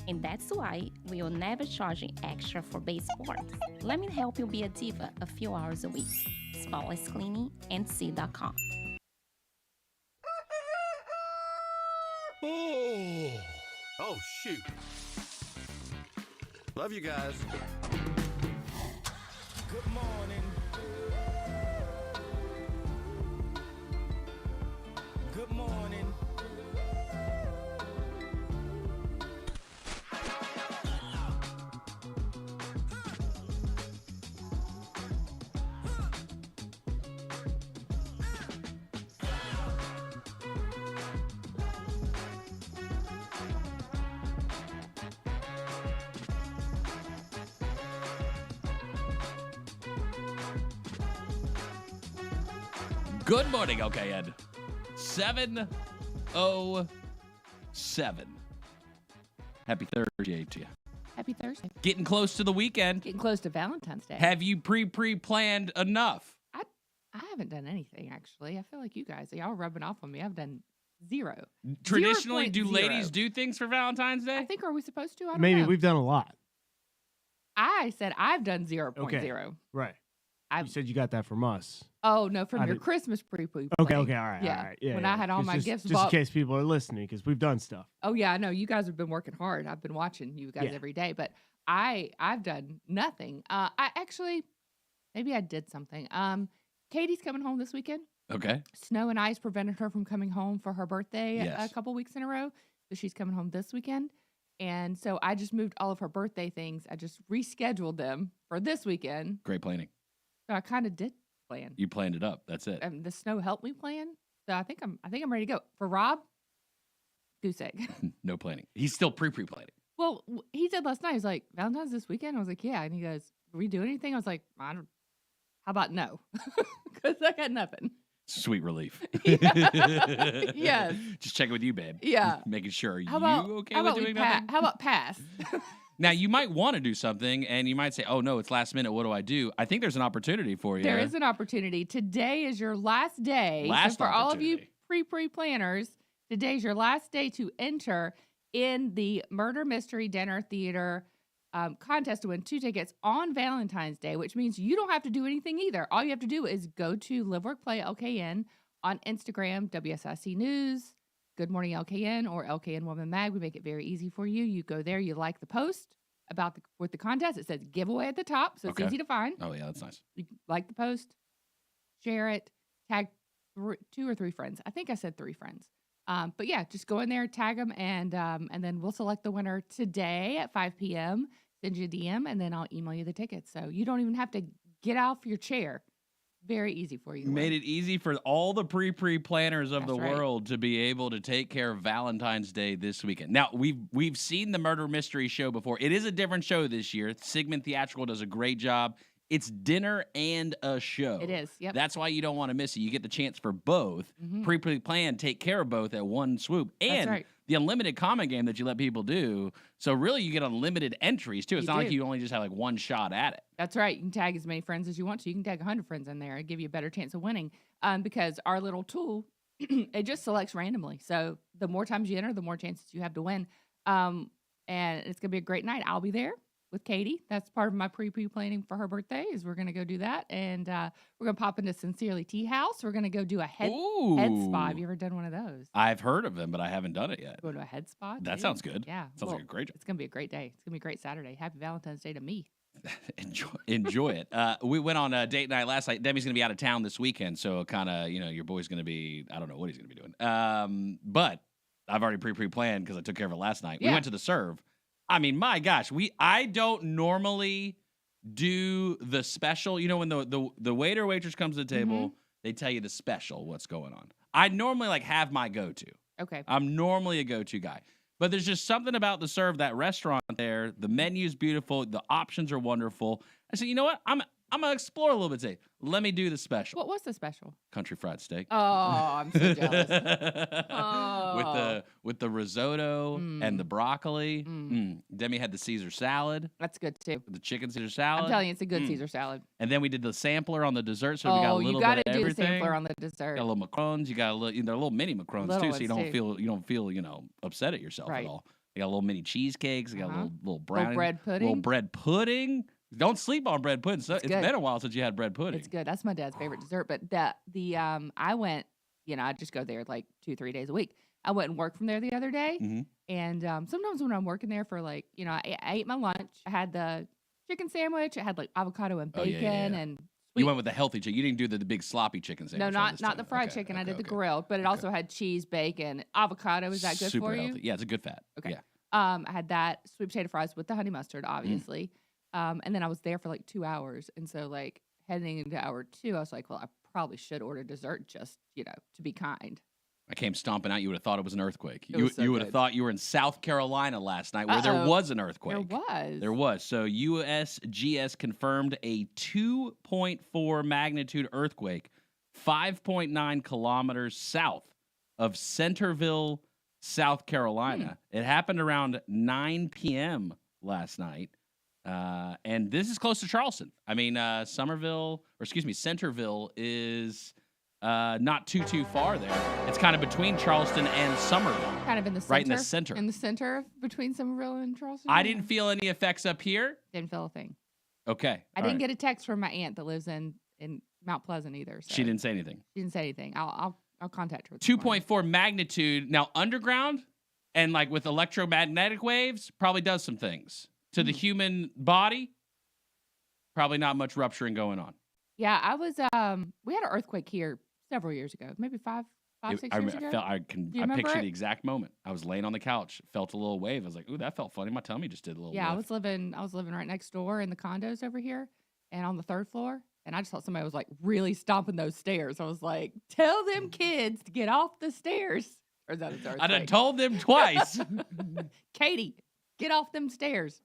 And that's why we will never charge you extra for base sports. Let me help you be a diva a few hours a week. Spotless Cleaning and C.com. Oh, shoot. Love you guys. Good morning. Good morning. Good morning, okay, Ed. 7:07. Happy Thursday to you. Happy Thursday. Getting close to the weekend. Getting close to Valentine's Day. Have you pre-planned enough? I haven't done anything, actually. I feel like you guys, y'all are rubbing off on me. I've done zero. Traditionally, do 0.0. ladies do things for Valentine's Day? I think, are we supposed to? I don't Maybe know. we've done a lot. I said I've done 0.0. Okay. Right. You said you got that from us. Oh, no, from your did- Christmas pre-play. Okay, all right, Yeah. all right. Yeah, When yeah. I had all my Just- gifts Just bought. in case people are listening, because we've done stuff. Oh, yeah, I know. You guys have been working hard. I've been watching you guys Yeah. every day, but I've done nothing. I actually, maybe I did something. Katie's coming home this weekend. Okay. Snow and ice prevented her from coming home for her birthday Yes. a couple weeks in a row. So she's coming home this weekend. And so I just moved all of her birthday things. I just rescheduled them for this weekend. Great planning. So I kind of did plan. You planned it up. That's it. The snow helped me plan. So I think I'm ready to go. For Rob, goose egg. No planning. He's still pre-planning. Well, he said last night, he's like, Valentine's this weekend? I was like, yeah. And he goes, "Are we doing anything?" I was like, how about no? Because I got nothing. Sweet relief. Yes. Just checking with you, babe. Yeah. Making sure. Are How about, you okay how with about doing we nothing? How about pass? Now, you might want to do something, and you might say, oh, no, it's last minute. What do I do? I think there's an opportunity for you. There is an opportunity. Today is your last day. Last so for all of you opportunity. pre-planners, today's your last day to enter in the Murder Mystery Dinner Theater contest to win 2 tickets on Valentine's Day, which means you don't have to do anything either. All you have to do is go to Live Work Play LKN on Instagram, WSIC News, Good Morning LKN, or LKN Woman Mag. We make it very easy for you. You go there, you like the post about with the contest. It says giveaway at the top, so it's Okay. easy to find. Oh, yeah, that's nice. You like the post, share it, tag 2 or 3 friends. I think I said 3 friends. But yeah, just go in there, tag them, and then we'll select the winner today at 5 p.m. Send you a DM, and then I'll email you the tickets. So you don't even have to get off your chair. Very easy for you. to Made win. it easy for all the pre-planners of That's the right. world to be able to take care of Valentine's Day this weekend. Now, we've seen the Murder Mystery show before. It is a different show this year. Sigmund Theatrical does a great job. It's dinner and a show. It is, yep. That's why you don't want to miss it. You get the chance for both. Mhm. Pre-plan, take care of both at one swoop. And right. the unlimited comment game that you let people do. So really, you get unlimited entries, too. It's You not like do. you only just have like one shot at it. That's right. You can tag as many friends as you want to. You can tag 100 friends in there and give you a better chance of winning because our little tool, it just selects randomly. So the more times you enter, the more chances you have to win. And it's going to be a great night. I'll be there with Katie. That's part of my pre-planning for her birthday is we're going to go do that. And we're going to pop into Sincerely Tea House. We're going to go do a head spa. Have you ever done one of those? I've heard of them, but I haven't done it yet. Go to a head spa? That too? sounds good. Yeah. Sounds like a great job. It's going to be a great day. It's going to be a great Saturday. Happy Valentine's Day to me. Enjoy it. We went on a date night last night. Debbie's going to be out of town this weekend, so kind of, your boy's going to be, I don't know what he's going to be doing. But I've already pre-planned because I took care of it last night. We Yeah. went to the Serve. I mean, my gosh, I don't normally do the special. When the waiter or waitress comes to the table, they tell you the special, what's going on. I normally have my go-to. Okay. I'm normally a go-to guy. But there's just something about the Serve, that restaurant there. The menu's beautiful. The options are wonderful. I said, you know what? I'm going to explore a little bit today. Let me do the special. What was the special? Country fried steak. Oh, I'm so jealous. Oh. With the risotto and the broccoli. Demi had the Caesar salad. That's good too. The chicken Caesar salad. I'm telling you, it's a good Caesar salad. And then we did the sampler on the dessert, so we got a Oh, little you got bit to of do the everything. sampler on the dessert. Got a little macarons. You got a little, they're little mini macarons Little too, so you ones, don't too. feel upset at yourself Right. at all. They got little mini cheesecakes. They got little brownie. bread pudding. Little bread pudding. Don't sleep on bread pudding. So it's been a while since you had bread pudding. It's good. That's my dad's favorite dessert. But I went, I just go there like 2-3 days a week. I went and worked from there the other day. Mm-hmm. And sometimes when I'm working there for I ate my lunch. I had the chicken sandwich. It had like avocado and bacon and you went with the healthy chicken. You didn't do the big sloppy chicken sandwich. No, not the fried chicken. I did the grilled, but it also had cheese, bacon, avocado. Is that good Super for healthy. you? Yeah, it's a good fat. Okay. Yeah. I had that sweet potato fries with the honey mustard, obviously. And then I was there for like 2 hours. And so like heading into hour 2, I was like, well, I probably should order dessert just, to be kind. I came stomping out. You would have thought it was an earthquake. It was so you would have good. thought you were in South Carolina last night where there was an earthquake. There was. So USGS confirmed a 2.4 magnitude earthquake 5.9 kilometers south of Centerville, South Carolina. It happened around 9 p.m. last night. And this is close to Charleston. I mean, Centerville is not too far there. It's kind of between Charleston and Somerville. Kind of in the center. Right in the center. In the center between Somerville and Charleston. I didn't feel any effects up here. Didn't feel a thing. Okay. I didn't get a text from my aunt that lives in Mount Pleasant either. So She didn't say anything. She didn't say anything. I'll contact her. 2.4 magnitude. Now, underground and like with electromagnetic waves probably does some things to the human body. Probably not much rupturing going on. Yeah, I was. We had an earthquake here several years ago, maybe 6 years ago. I remember picture it? the exact moment. I was laying on the couch, felt a little wave. I was like, "Ooh, that felt funny." My tummy just did a little. Yeah, lift. I was living right next door in the condos over here, and on the 3rd floor, and I just thought somebody was like really stomping those stairs. I was like, "Tell them kids to get off the stairs." Or is that an earthquake? I done told them twice. Katie, get off them stairs.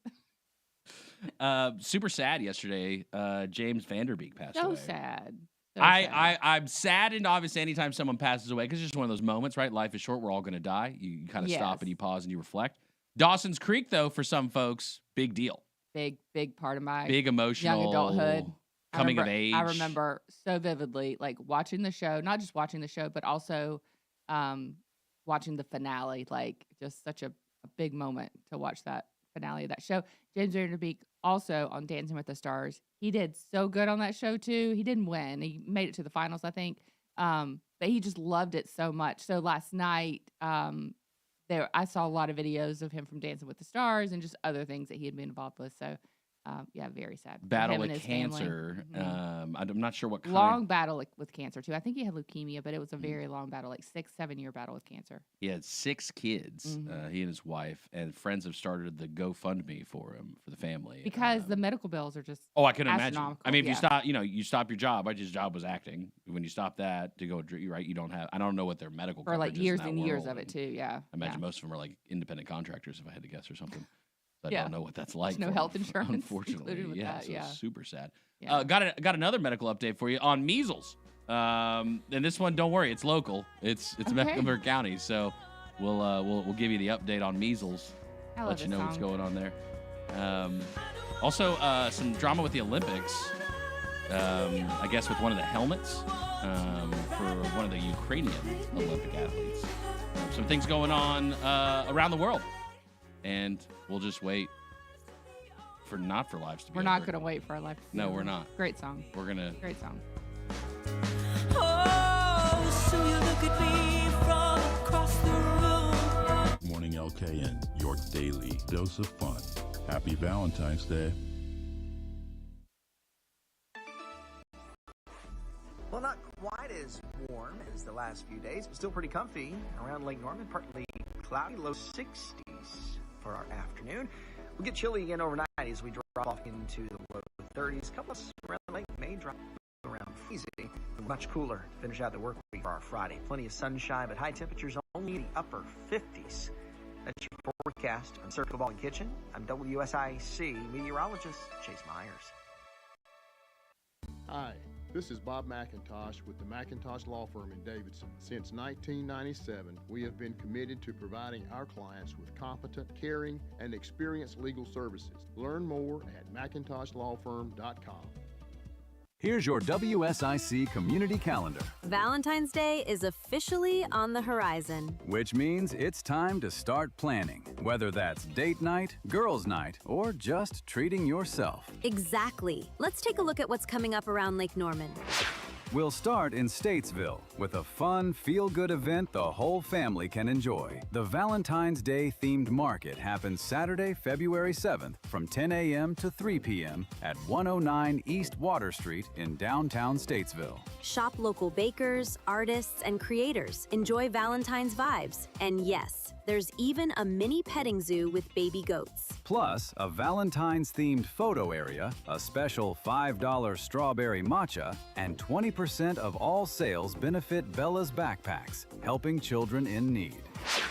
Super sad yesterday. James Vanderbeek passed away. So sad. I'm saddened, obviously, anytime someone passes away, because it's just one of those moments, right? Life is short. We're all going to die. You kind of stop and you pause and you reflect. Dawson's Creek, though, for some folks, big deal. Big part of my big emotional young adulthood. Coming of age. I remember so vividly, like watching the show, not just watching the show, but also watching the finale. Like just such a big moment to watch that finale of that show. James Vanderbeek also on Dancing with the Stars. He did so good on that show too. He didn't win. He made it to the finals, I think. But he just loved it so much. So last night, I saw a lot of videos of him from Dancing with the Stars and just other things that he had been involved with. So very sad. Battle Him and with his family. cancer. I'm not sure what kind. Long battle with cancer too. I think he had leukemia, but it was a very long battle, like 6-7 year battle with cancer. He had 6 kids. He and his wife and friends have started the GoFundMe for him, for the family. Because the medical bills are just I can imagine. astronomical. I mean, if you stop your job. His job was acting. When you stop that to go, right, you don't have. I don't know what their medical for like coverage is years in that and years world. of it too. Yeah, I imagine most of them are like independent contractors, if I had to guess, or something. I Yeah. don't know what that's like. no for health them, insurance unfortunately. included with Yeah, that, so yeah. it's super sad. Yeah. Got another medical update for you on measles. And this one, don't worry, it's local. It's Mecklenburg County, so we'll give you the update on measles. I love Let you this know what's song. going on there. Also, some drama with the Olympics. I guess with one of the helmets for one of the Ukrainian Olympic athletes. Some things going on around the world. And we'll just wait for lives to be We're over. not going to wait for our life. to be No, over. we're not. Great song. We're going to. Great song. Oh, so you look at me from across the room. Morning LKN, your daily dose of fun. Happy Valentine's Day. Well, not quite as warm as the last few days, but still pretty comfy around Lake Norman. Partly cloudy, low 60s for our afternoon. We'll get chilly again overnight as we drop off into the low 30s. A couple of around the lake may drop around freezing. Much cooler to finish out the work week for our Friday. Plenty of sunshine, but high temperatures only the upper 50s. That's your forecast on Circle Ball and Kitchen. I'm WSIC meteorologist Chase Myers. Hi, this is Bob McIntosh with the McIntosh Law Firm in Davidson. Since 1997, we have been committed to providing our clients with competent, caring, and experienced legal services. Learn more at McIntoshLawFirm.com. Here's your WSIC community calendar, Valentine's Day is officially on the horizon. which means it's time to start planning, whether that's date night, girls' night, or just treating yourself. Exactly. Let's take a look at what's coming up around Lake Norman. We'll start in Statesville with a fun, feel-good event the whole family can enjoy. The Valentine's Day themed market happens Saturday, February 7th from 10 a.m. to 3 p.m. at 109 East Water Street in downtown Statesville. Shop local bakers, artists, and creators. Enjoy Valentine's vibes. And yes, there's even a mini petting zoo with baby goats. Plus, a Valentine's-themed photo area, a special $5 strawberry matcha, and 20% of all sales benefit Bella's Backpacks, helping children in need.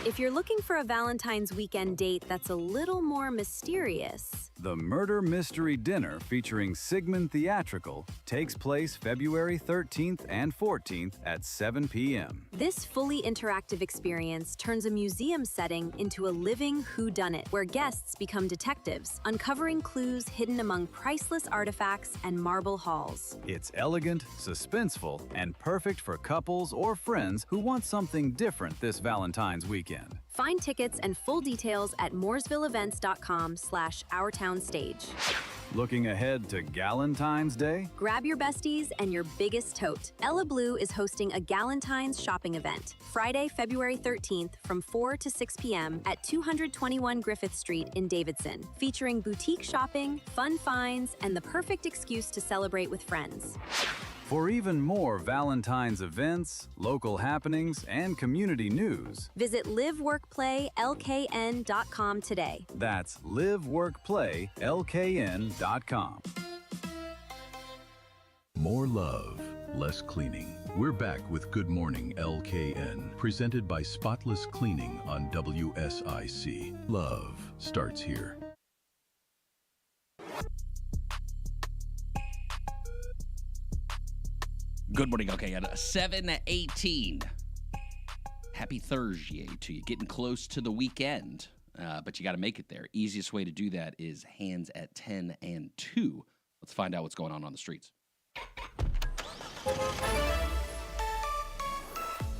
If you're looking for a Valentine's weekend date that's a little more mysterious, The Murder Mystery Dinner featuring Sigmund Theatrical takes place February 13th and 14th at 7 p.m. this fully interactive experience turns a museum setting into a living whodunit where guests become detectives, uncovering clues hidden among priceless artifacts and marble halls. It's elegant, suspenseful, and perfect for couples or friends who want something different this Valentine's weekend. Find tickets and full details at mooresvilleevents.com/ourtownstage. Looking ahead to Galentine's Day? Grab your besties and your biggest tote. Ella Blue is hosting a Galentine's shopping event, Friday, February 13th from 4 to 6 p.m. at 221 Griffith Street in Davidson, featuring boutique shopping, fun finds, and the perfect excuse to celebrate with friends. For even more Valentine's events, local happenings, and community news, Visit liveworkplaylkn.com today. that's liveworkplaylkn.com. More love, less cleaning. We're back with Good Morning LKN, presented by Spotless Cleaning on WSIC. Love starts here. Good morning, okay, at 7:18. Happy Thursday to you. Getting close to the weekend, but you got to make it there. Easiest way to do that is hands at 10 and 2. Let's find out what's going on the streets.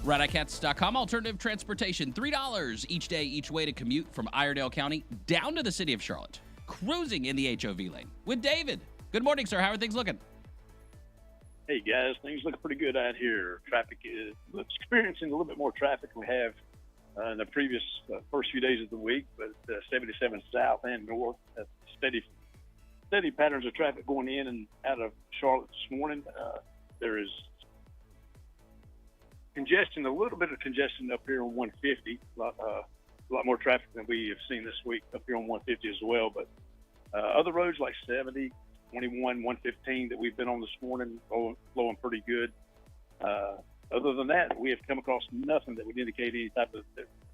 ICATS.com, alternative transportation, $3 each day, each way to commute from Iredell County down to the city of Charlotte. Cruising in the HOV lane with David. Good morning, sir. How are things looking? Hey guys, things look pretty good out here. Traffic is experiencing a little bit more traffic than we have in the previous first few days of the week, but 77 south and north, steady patterns of traffic going in and out of Charlotte this morning. There is congestion, a little bit of congestion up here on 150. A lot more traffic than we have seen this week up here on 150 as well. But other roads like 70, 21, 115 that we've been on this morning, flowing pretty good. Other than that, we have come across nothing that would indicate that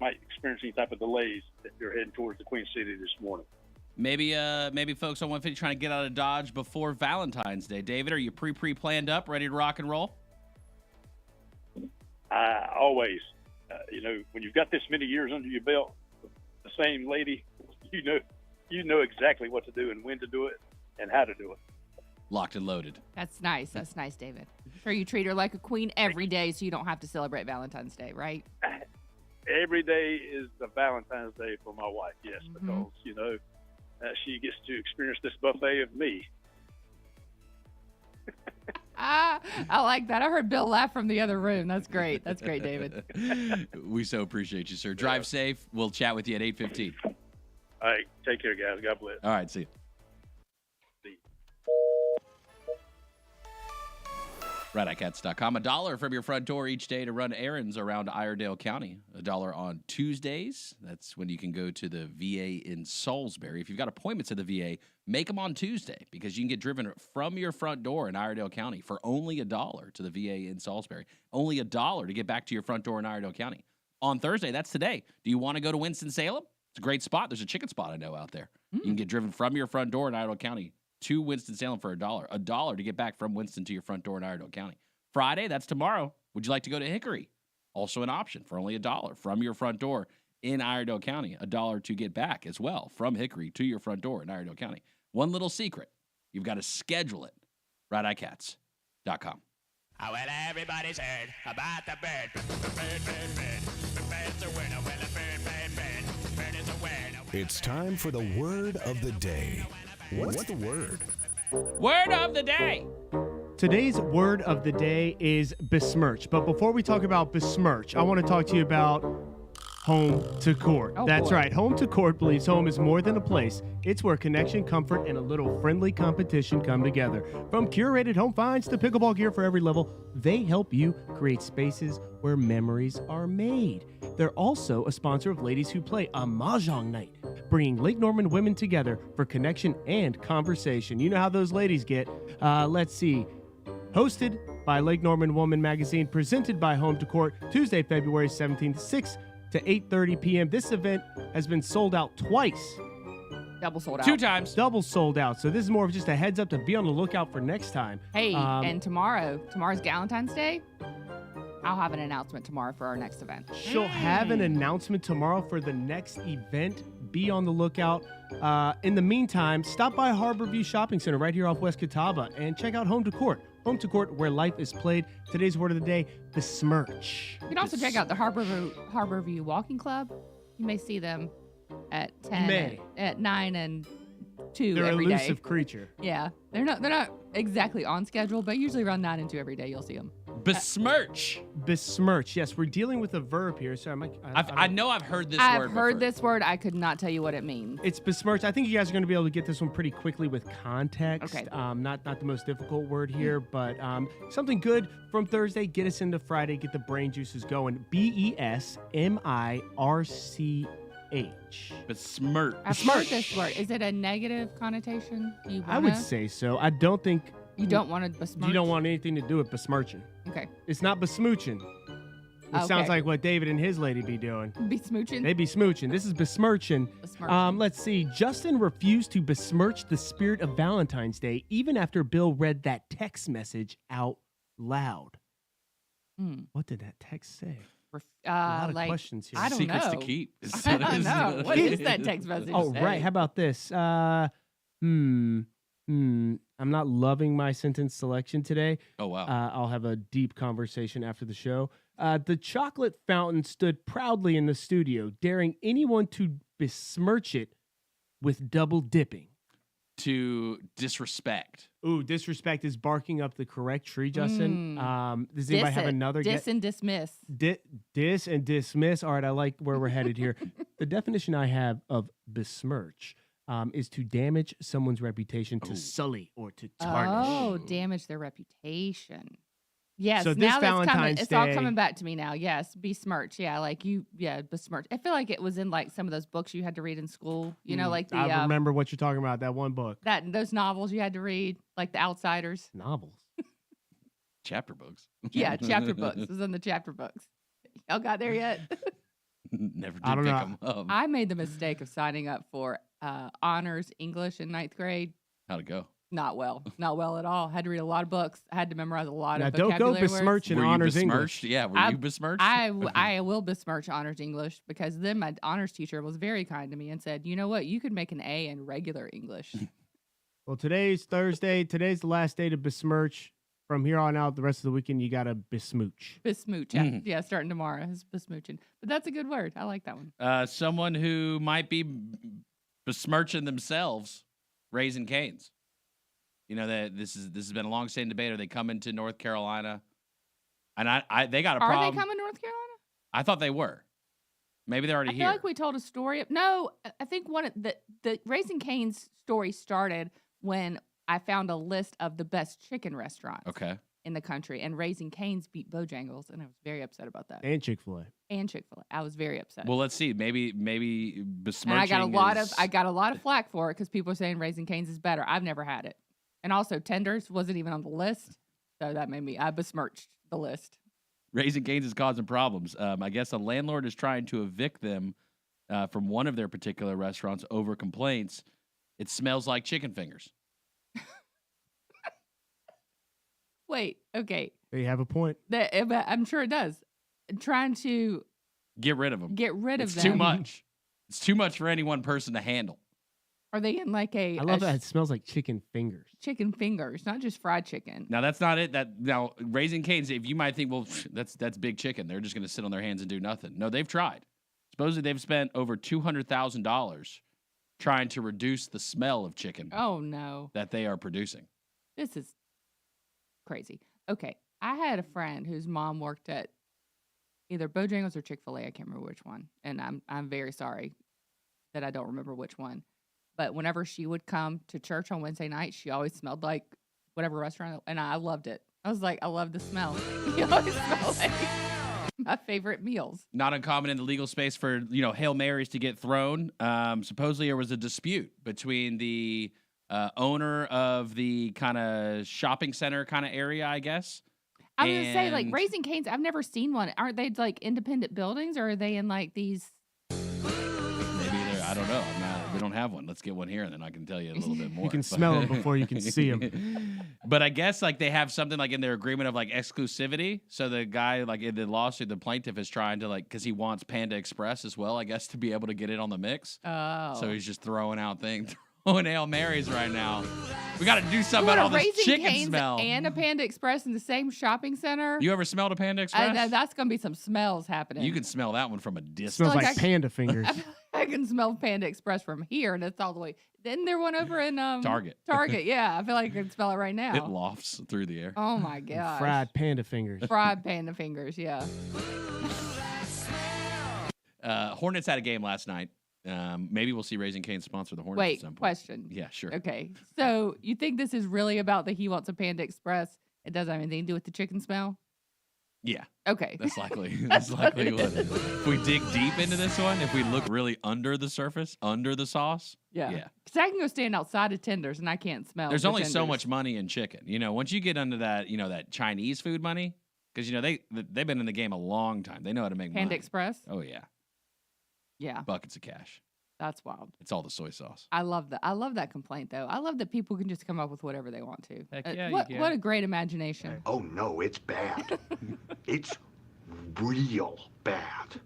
might experience any type of delays if you're heading towards the Queen City this morning. Maybe folks on 150 trying to get out of Dodge before Valentine's Day. David, are you pre-planned up, ready to rock and roll? Always. When you've got this many years under your belt, the same lady, you know exactly what to do and when to do it and how to do it. Locked and loaded. That's nice. That's nice, David. I'm sure you treat her like a queen every day so you don't have to celebrate Valentine's Day, right? Every day is the Valentine's Day for my wife, yes, because, she gets to experience this buffet of me. I like that. I heard Bill laugh from the other room. That's great. That's great, David. We so appreciate you, sir. Drive safe. We'll chat with you at 8:15. All right. Take care, guys. God bless. All right. See you. ICATS.com. $1 from your front door each day to run errands around Iredell County. $1 on Tuesdays. That's when you can go to the VA in Salisbury. If you've got appointments at the VA, make them on Tuesday because you can get driven from your front door in Iredell County for only $1 to the VA in Salisbury. Only $1 to get back to your front door in Iredell County. On Thursday, that's today. Do you want to go to Winston-Salem? It's a great spot. There's a chicken spot I know out there. You can get driven from your front door in Iredell County to Winston-Salem for $1. $1 to get back from Winston to your front door in Iredell County. Friday, that's tomorrow. Would you like to go to Hickory? Also an option for only $1 from your front door in Iredell County. $1 to get back as well from Hickory to your front door in Iredell County. One little secret. You've got to schedule it. right, ICATS.com. Oh, well, everybody's heard about the bird. The bird's a winner. Well, a bird is a winner. It's time for the word of the day. What's the word? Word of the day. Today's word of the day is besmirch. But before we talk about besmirch, I want to talk to you about home to court. Oh, That's boy. right. Home to court believes home is more than a place. It's where connection, comfort, and a little friendly competition come together. From curated home finds to pickleball gear for every level, they help you create spaces where memories are made. They're also a sponsor of Ladies Who Play, a Mahjong night, bringing Lake Norman women together for connection and conversation. You know how those ladies get. Let's see. Hosted by Lake Norman Woman Magazine, presented by Home to Court, Tuesday, February 17th, 6 to 8:30 p.m. This event has been sold out twice. Double sold out. 2 times. Double sold out. So this is more of just a heads up to be on the lookout for next time. Hey, and tomorrow's Valentine's Day. I'll have an announcement tomorrow for our next event. She'll have an announcement tomorrow for the next event. Be on the lookout. In the meantime, stop by Harborview Shopping Center right here off West Catawba and check out Home to Court. Home to Court, where life is played. Today's word of the day, besmirch. You can also check out the Harborview Walking Club. You may see them at 10, at 9 and 2 They're every an day. elusive creature. Yeah, they're not exactly on schedule, but usually around 9 and 2 every day you'll see them. Besmirch. Besmirch. Yes, we're dealing with a verb here. So I know I've heard this word I've heard before. this word. I could not tell you what it means. It's besmirch. I think you guys are going to be able to get this one pretty quickly with context. Okay. Not the most difficult word here, but something good from Thursday. Get us into Friday. Get the brain juices going. BESMIRCH. Besmirch. I've heard this word. Is it a negative connotation? Do you I would wanna- say so. I don't think You don't want to besmirch? you don't want anything to do with besmirching. Okay. It's not besmooching. Which sounds like what David and his lady be doing. Be smooching? They be smooching. This is besmirching. Let's see. Justin refused to besmirch the spirit of Valentine's Day even after Bill read that text message out loud. What did that text say? A lot of questions here. I don't Secrets know. to keep. I don't know. What is that text message? Oh, right. How about this? I'm not loving my sentence selection today. Oh, wow. I'll have a deep conversation after the show. The chocolate fountain stood proudly in the studio, daring anyone to besmirch it with double dipping. To disrespect. Ooh, disrespect is barking up the correct tree, Justin. Does anybody have another? Dis and dismiss. Dis and dismiss. All right, I like where we're headed here. The definition I have of besmirch is to damage someone's reputation, to sully or to tarnish. Oh, damage their reputation. Yes, So this now Valentine's it's all Day- coming back to me now. Yes, besmirch. Yeah, besmirch. I feel like it was in like some of those books you had to read in school. You know, like the I remember what you're talking about. That one book. those novels you had to read, like The Outsiders. Novels. Chapter books. Yeah, chapter books. It was in the chapter books. Y'all got there yet? Never did I don't pick know. them up. I made the mistake of signing up for honors English in 9th grade. How'd it go? Not well at all. Had to read a lot of books. I had to memorize a lot Now, of don't go vocabulary besmirching Were you honors besmirched? English. Yeah, were you besmirched? I will besmirch honors English because then my honors teacher was very kind to me and said, you know what, you could make an A in regular English. Well, today's Thursday. Today's the last day to besmirch. From here on out, the rest of the weekend, you got to besmooch. Besmooch. Yeah, starting tomorrow is besmooching. But that's a good word. I like that one. Someone who might be besmirching themselves, Raising Cane's. You know that this has been a long-standing debate. Are they coming to North Carolina? And they got a problem. Are they coming to North Carolina? I thought they were. Maybe they're already I here. feel like we told a story. No, I think one of the Raising Cane's story started when I found a list of the best chicken restaurants in the country, and Raising Cane's beat Bojangles, and I was very upset about that. And Chick-fil-A. I was very upset. Well, let's see. Maybe besmirching. And I got a lot of flack for it because people are saying Raising Cane's is better. I've never had it, and also Tenders wasn't even on the list, so that made me I besmirched the list. Raising Cane's is causing problems. I guess a landlord is trying to evict them from one of their particular restaurants over complaints. It smells like chicken fingers. Wait, okay. They have a point. I'm sure it does. Trying to Get rid of them. get rid of It's them. too much. It's too much for any one person to handle. Are they in like I love that. It smells like chicken fingers. Chicken fingers, not just fried chicken. Now that's not it. Now Raising Cane's, if you might think, well, that's big chicken. They're just going to sit on their hands and do nothing. No, they've tried. Supposedly they've spent over $200,000 trying to reduce the smell of chicken. Oh no, that they are producing. This is crazy. Okay, I had a friend whose mom worked at either Bojangles or Chick-fil-A. I can't remember which one, and I'm very sorry that I don't remember which one. But whenever she would come to church on Wednesday night, she always smelled like whatever restaurant, and I loved it. I was like, I love the smell. You always smell like my favorite meals. Not uncommon in the legal space for, Hail Marys to get thrown. Supposedly there was a dispute between the owner of the kind of shopping center kind of area, I guess. I was going to say, like, Raising Cane's, I've never seen one. Aren't they, like, independent buildings, or are they in, like, these... Maybe they're, I don't know. We don't have one. Let's get one here, and then I can tell you a little bit more. You can smell them before you can see them. But I guess, like, they have something, like, in their agreement of, like, exclusivity. So the guy, like, in the lawsuit, the plaintiff is trying to, like, because he wants Panda Express as well, I guess, to be able to get it on the mix. Oh. So he's just throwing out things. Throwing Hail Marys right now. We got to do something about all this Raising chicken Cane's smell. and a Panda Express in the same shopping center. You ever smelled a Panda Express? That's going to be some smells happening. You can smell that one from a distance. Smells like panda fingers. I can smell Panda Express from here, and it's all the way. Then there one over in Target. Target, yeah. I feel like I can smell it right now. It lofts through the air. Oh, my gosh. Fried panda fingers. Fried panda fingers, yeah. Hornets had a game last night. Maybe we'll see Raising Cane sponsor the Hornets at some point. Question. Yeah, sure. Okay. So you think this is really about the he wants a Panda Express? It doesn't have anything to do with the chicken smell? Yeah. Okay. That's likely. That's likely what it is. If we dig deep into this one, if we look really under the surface, under the sauce. Yeah. Yeah. Because I can go stand outside of Tenders and I can't smell. There's the only so tenders. much money in chicken. Once you get into that, that Chinese food money, because, they've been in the game a long time. They know how to make Panda money. Express? Oh, yeah. Yeah. Buckets of cash. That's wild. It's all the soy sauce. I love that. I love that complaint, though. I love that people can just come up with whatever they want to. Heck yeah, you what can. a great imagination. Oh, no, it's bad. It's real bad.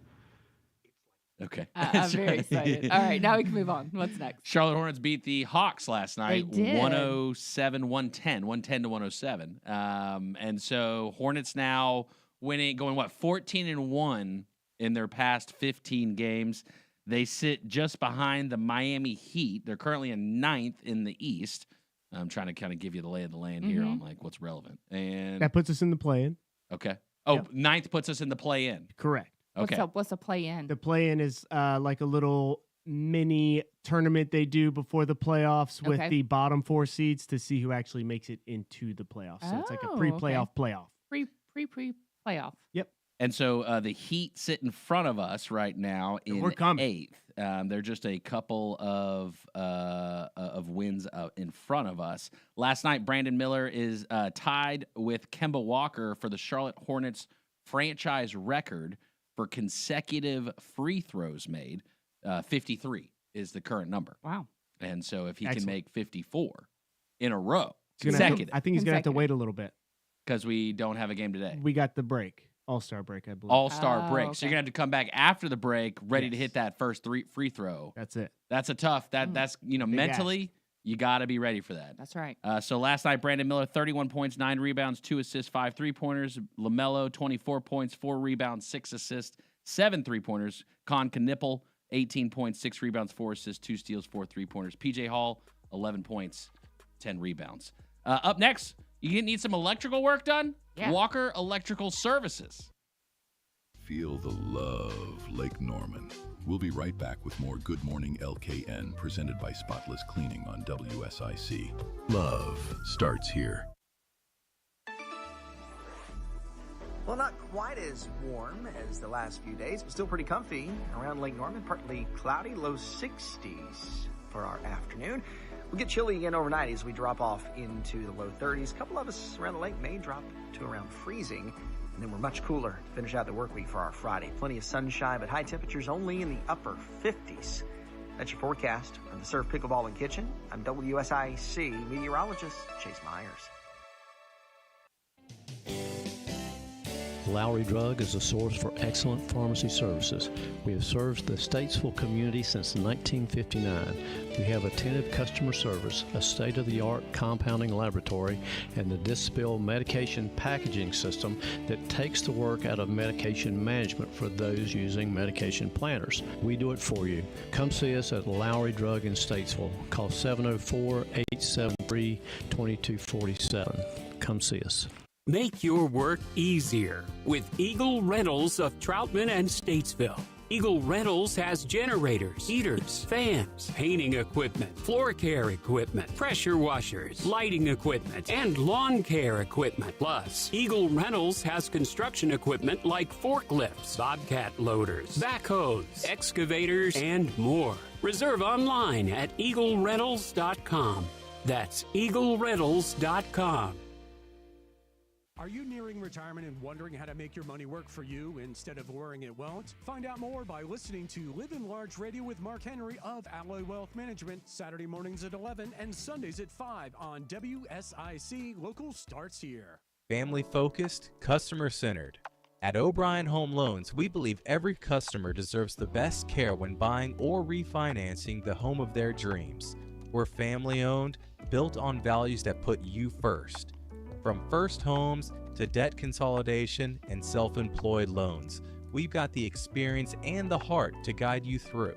Okay. I'm very excited. All right, now we can move on. What's next? Charlotte Hornets beat the Hawks last night. They did. 107-110. 110 to 107. And so Hornets now going 14-1 in their past 15 games. They sit just behind the Miami Heat. They're currently in 9th in the East. I'm trying to kind of give you the lay of the land here on like what's relevant. And that puts us in the play-in. Okay. Oh, Yep. 9th puts us in the play-in. Correct. Okay. What's a play-in? The play-in is like a little mini tournament they do before the playoffs with Okay. the bottom 4 seeds to see who actually makes it into the playoffs. So it's like a Oh, pre-playoff okay. playoff. Pre-playoff. Yep. And so the Heat sit in front of us right now in we're coming. 8th. They're just a couple of wins in front of us. Last night, Brandon Miller is tied with Kemba Walker for the Charlotte Hornets franchise record for consecutive free throws made. 53 is the current number. Wow. And so if he Excellent. can make 54 in a row, He's gonna have to- consecutive, I think he's going to have to wait a little bit. because we don't have a game today. We got the break. All-star break, I believe. All-star Oh, break. okay. So you're gonna have to come back after the break, ready to Yes. hit that first free throw. That's it. That's a tough. Hmm. That's mentally you got to be ready for that. That's right. So last night, Brandon Miller, 31 points, 9 rebounds, 2 assists, 5 3-pointers. LaMelo, 24 points, 4 rebounds, 6 assists, 7 3-pointers. Con Knipple, 18 points, 6 rebounds, 4 assists, 2 steals, 4 3-pointers. PJ Hall, 11 points, 10 rebounds. Up next, you need some electrical work done? Yeah. Walker Electrical Services. Feel the love, Lake Norman. We'll be right back with more Good Morning LKN presented by Spotless Cleaning on WSIC. Love starts here. Well, not quite as warm as the last few days, but still pretty comfy around Lake Norman. Partly cloudy, low 60s for our afternoon. We'll get chilly again overnight as we drop off into the low 30s. A couple of us around the lake may drop to around freezing. And then we're much cooler to finish out the work week for our Friday. Plenty of sunshine, but high temperatures only in the upper 50s. That's your forecast from the Surf Pickleball and Kitchen. I'm WSIC meteorologist Chase Myers. Lowry Drug is a source for excellent pharmacy services. We have served the Statesville community since 1959. We have attentive customer service, a state-of-the-art compounding laboratory, and the Dispill medication packaging system that takes the work out of medication management for those using medication planners. We do it for you. Come see us at Lowry Drug in Statesville. Call 704-873-2247. Come see us. Make your work easier with Eagle Rentals of Troutman and Statesville. Eagle Rentals has generators, heaters, fans, painting equipment, floor care equipment, pressure washers, lighting equipment, and lawn care equipment. Plus, Eagle Rentals has construction equipment like forklifts, bobcat loaders, backhoes, excavators, and more. Reserve online at eaglerentals.com. That's eaglerentals.com. Are you nearing retirement and wondering how to make your money work for you instead of worrying it won't? Find out more by listening to Live in Large Radio with Mark Henry of Alloy Wealth Management, Saturday mornings at 11 and Sundays at 5 on WSIC. Local starts here. Family-focused, customer-centered. At O'Brien Home Loans, we believe every customer deserves the best care when buying or refinancing the home of their dreams. We're family-owned, built on values that put you first. From first homes to debt consolidation and self-employed loans, we've got the experience and the heart to guide you through.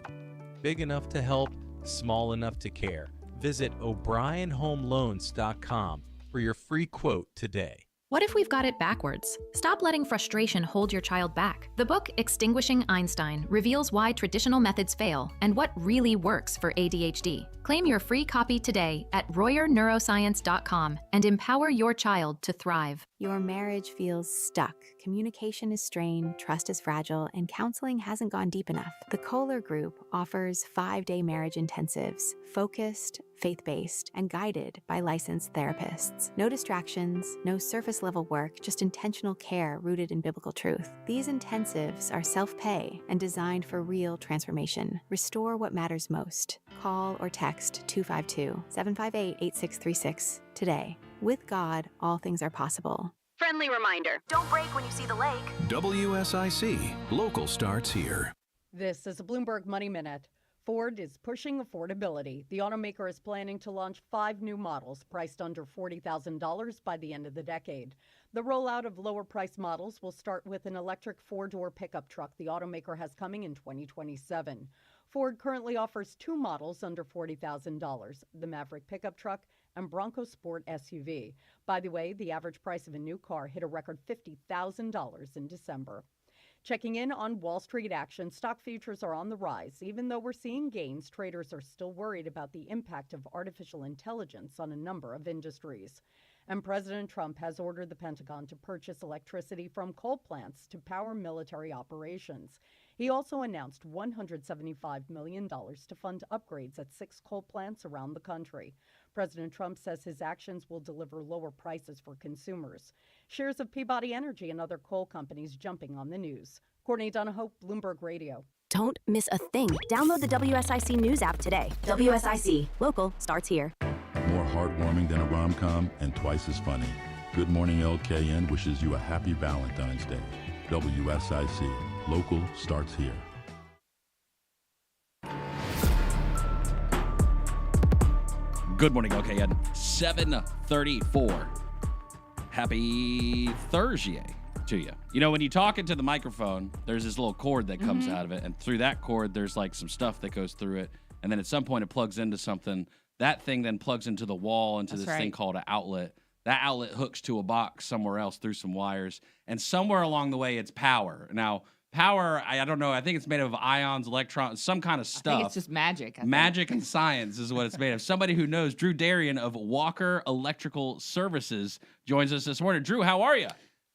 Big enough to help, small enough to care. Visit O'BrienHomeLoans.com for your free quote today. What if we've got it backwards? Stop letting frustration hold your child back. The book Extinguishing Einstein reveals why traditional methods fail and what really works for ADHD. Claim your free copy today at RoyerNeuroscience.com and empower your child to thrive. Your marriage feels stuck. Communication is strained, trust is fragile, and counseling hasn't gone deep enough. The Kohler Group offers 5-day marriage intensives, focused, faith-based, and guided by licensed therapists. No distractions, no surface-level work, just intentional care rooted in biblical truth. These intensives are self-pay and designed for real transformation. Restore what matters most. Call or text 252-758-8636 today. With God, all things are possible. Friendly reminder, don't brake when you see the lake. WSIC. Local starts here. This is a Bloomberg Money Minute. Ford is pushing affordability. The automaker is planning to launch 5 new models priced under $40,000 by the end of the decade. The rollout of lower-priced models will start with an electric 4-door pickup truck the automaker has coming in 2027. Ford currently offers 2 models under $40,000, the Maverick pickup truck and Bronco Sport SUV. By the way, the average price of a new car hit a record $50,000 in December. Checking in on Wall Street action, stock futures are on the rise. Even though we're seeing gains, traders are still worried about the impact of artificial intelligence on a number of industries. And President Trump has ordered the Pentagon to purchase electricity from coal plants to power military operations. He also announced $175 million to fund upgrades at 6 coal plants around the country. President Trump says his actions will deliver lower prices for consumers. Shares of Peabody Energy and other coal companies jumping on the news. Courtney Donahoe, Bloomberg Radio. Don't miss a thing. Download the WSIC News app today. WSIC. Local starts here. More heartwarming than a rom-com and twice as funny. Good Morning LKN wishes you a happy Valentine's Day. WSIC. Local starts here. Good morning, LKN. 7:34. Happy Thursday to you. You know, when you talk into the microphone, there's this little cord that comes out of it, and through that cord, there's like some stuff that goes through it, and then at some point it plugs into something. That thing then plugs into the wall, into this thing called an outlet. That outlet hooks to a box somewhere else through some wires, and somewhere along the way, it's power. Now, power, I don't know. I think it's made of ions, electrons, some kind of stuff. I think it's just magic. Magic and science is what it's made of. Somebody who knows, Drew Darien of Walker Electrical Services, joins us this morning. Drew, how are you?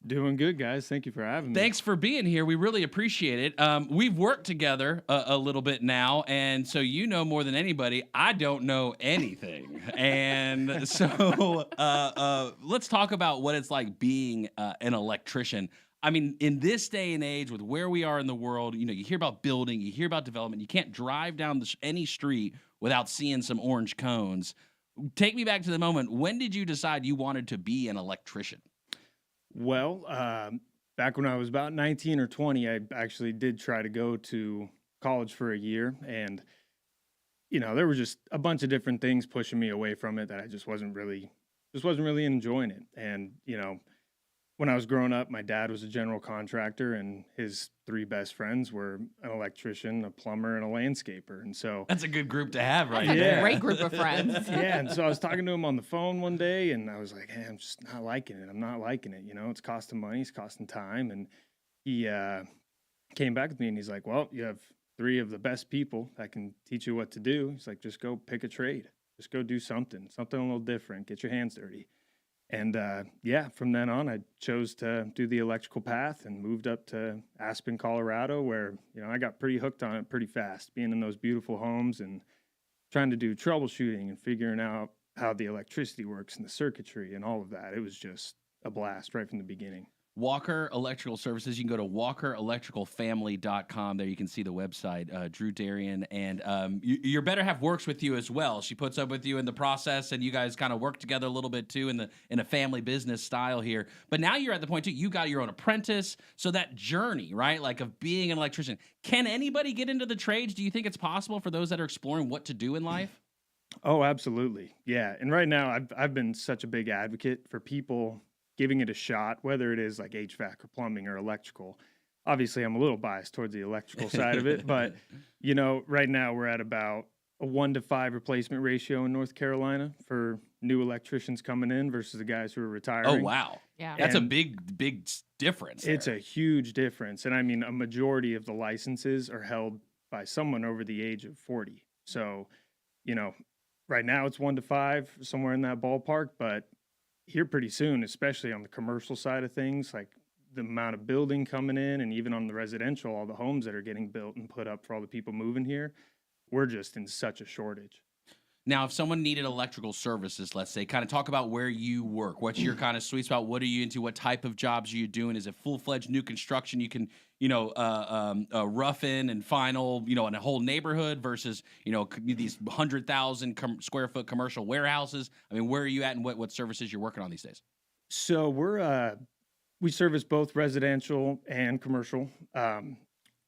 Doing good, guys. Thank you for having me. Thanks for being here. We really appreciate it. We've worked together a little bit now, and so you know more than anybody. I don't know anything. And so let's talk about what it's like being an electrician. I mean, in this day and age, with where we are in the world, you know, you hear about building, you hear about development. You can't drive down any street without seeing some orange cones. Take me back to the moment. When did you decide you wanted to be an electrician? Well, back when I was about 19 or 20, I actually did try to go to college for a year, and there were just a bunch of different things pushing me away from it that I just wasn't really enjoying it. And when I was growing up, my dad was a general contractor, and his 3 best friends were an electrician, a plumber, and a landscaper. And so That's a good group to have, right? That's a there. great group of friends. yeah, and so I was talking to him on the phone one day, and I was like, "Hey, I'm just not liking it. I'm not liking it. It's costing money, it's costing time." And he came back with me, and he's like, "Well, you have 3 of the best people that can teach you what to do." He's like, "Just go pick a trade. Just go do something a little different. Get your hands dirty." And from then on, I chose to do the electrical path and moved up to Aspen, Colorado, where I got pretty hooked on it pretty fast, being in those beautiful homes and trying to do troubleshooting and figuring out how the electricity works and the circuitry and all of that. It was just a blast right from the beginning. Walker Electrical Services. You can go to walkerelectricalfamily.com. There you can see the website, Drew Darien. And your better half works with you as well. She puts up with you in the process, and you guys kind of work together a little bit too in a family business style here. But now you're at the point too, you got your own apprentice. So that journey, right, like of being an electrician, can anybody get into the trades? Do you think it's possible for those that are exploring what to do in life? Oh, absolutely. Yeah. And right now I've been such a big advocate for people giving it a shot, whether it is like HVAC or plumbing or electrical. Obviously, I'm a little biased towards the electrical side of it, but right now we're at about a 1-to-5 replacement ratio in North Carolina for new electricians coming in versus the guys who are retiring. Oh, wow. Yeah. That's a big difference. It's a huge difference. And I mean, a majority of the licenses are held by someone over the age of 40. So, right now it's 1-to-5, somewhere in that ballpark, but here pretty soon, especially on the commercial side of things, like the amount of building coming in, and even on the residential, all the homes that are getting built and put up for all the people moving here, we're just in such a shortage. Now, if someone needed electrical services, let's say, kind of talk about where you work. What's your kind of sweet spot? What are you into? What type of jobs are you doing? Is it full-fledged new construction? You can, rough in and final, in a whole neighborhood versus, these 100,000 square foot commercial warehouses. I mean, where are you at, and what services you're working on these days? So we service both residential and commercial.